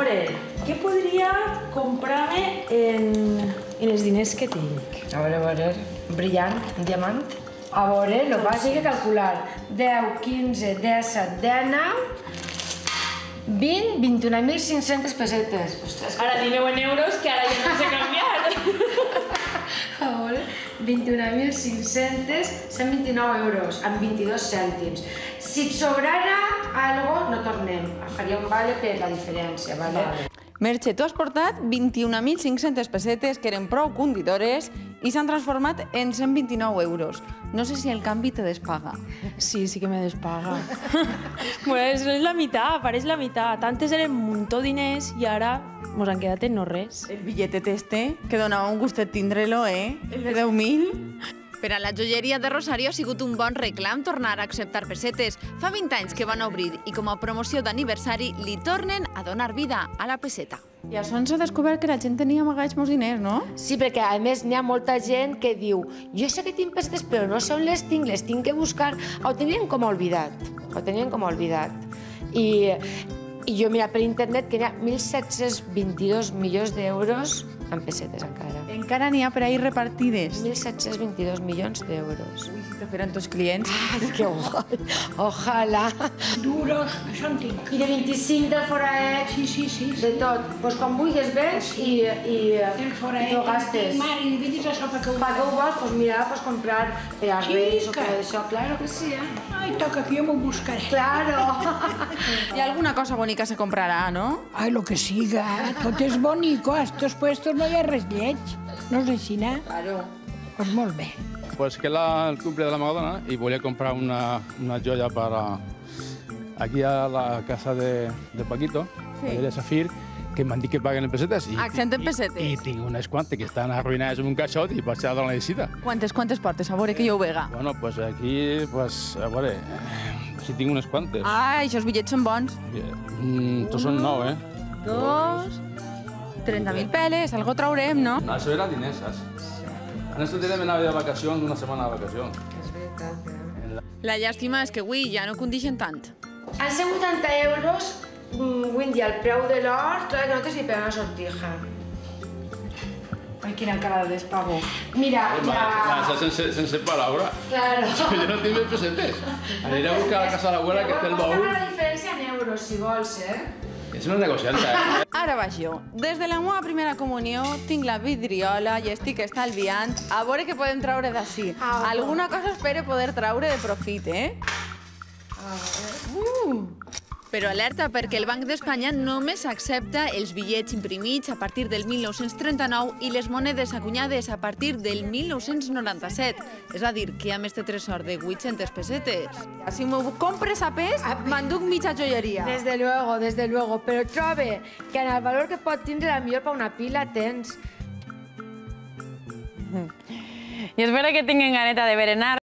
veure, què podria comprar-me en els diners que tinc? A veure, brillant, un diamant. A veure, el que passa és que calcular 10, 15, 17, 19, 20, 21.500 pessetes. Ara dime-ho en euros, que ara ja no sé canviar. A veure, 21.500, 129 euros, amb 22 cèntims. Si et sobrara algo, no tornem. Faria un vale per la diferència, vale? Merche, tu has portat 21.500 pessetes, que eren prou condidores, i s'han transformat en 129 euros. No sé si el canvi te despaga. Sí, sí que me despaga. Bueno, és la meitat, pareix la meitat. Antes eren un muntó diners i ara mos han quedat en no res. El bitlletet este, que donava un gustet tindre-lo, El de 10.000. Per a la joieria de Rosario ha sigut un bon reclam tornar a acceptar pessetes. Fa 20 anys que van obrir i com a promoció d'aniversari li tornen a donar vida a la peseta. I a son s'ha descobert que la gent tenia amagats molts diners, no? Sí, perquè a més n'hi ha molta gent que diu jo sé que tinc pessetes però no sé on les tinc que buscar. Ho tenien com oblidat, I jo mira per internet que n'hi ha 1.722 milions d'euros en pessetes encara. Encara n'hi ha per ahir repartides. 1.722 milions d'euros. Ui, si te feren tots clients. Ai, que guai! Ojalà! Duros, això en tinc. I de 25 del foraet, Sí. de tot. Doncs quan vulguis vens i El foraet, t'ho gastes. Mare, i diguis això per què ho Per què ho vols? Doncs mira, pots comprar per als reis o per Xica. això. Claro que sí, Ai, toca que jo m'ho buscaré. Claro! I alguna cosa bonica se comprarà, no? Ai, lo que siga, tot és bonico, a estos puestos no hi ha res lleig. No és així, no? Claro. Doncs molt bé. Pues que era el cumple de la Madonna y voy a comprar una joya para aquí a la casa de Paquito, de Safir, que m'han dit que paguen en pessetes. Accent en pessetes. I tinc unes quantes que estan arruïnades en un caixot i vaig a donar la visita. Quantes portes? A veure que jo ho vega. Bueno, pues aquí, pues, a veure, sí tinc unes quantes. Ai, aquests bitllets són bons. Tots són 9, 2, 30.000 peles, algo traurem, no? Això era diners, saps? En este dia m'anava de vacacions, una setmana de vacacions. És veritat, La llàstima és que avui ja no condixen tant. Al 180 euros, avui en dia el preu de l'or, trobo que nosaltres li peguen una sortija. Ai, quina cara de despago. Mira, ja... Sense paraula. Claro. Jo no tinc més pessetes. Aniré a buscar a la casa de l'abuela, que té el baúl. la diferència en euros, si vols, És una negocianta, Ara vaig jo. Des de la meva primera comunió tinc la vidriola i estic estalviant a veure què podem traure d'ací. Alguna cosa espero poder traure de profit, Però alerta, perquè el Banc d'Espanya només accepta els bitllets imprimits a partir del 1939 i les monedes acunyades a partir del 1997. És a dir, que hi ha més de tresor de 800 pessetes. Si m'ho compres a pes, m'enduc mitja joieria. Desde luego, però trobe que en el valor que pot tindre la millor per una pila tens. I espero que tinguin ganeta de berenar.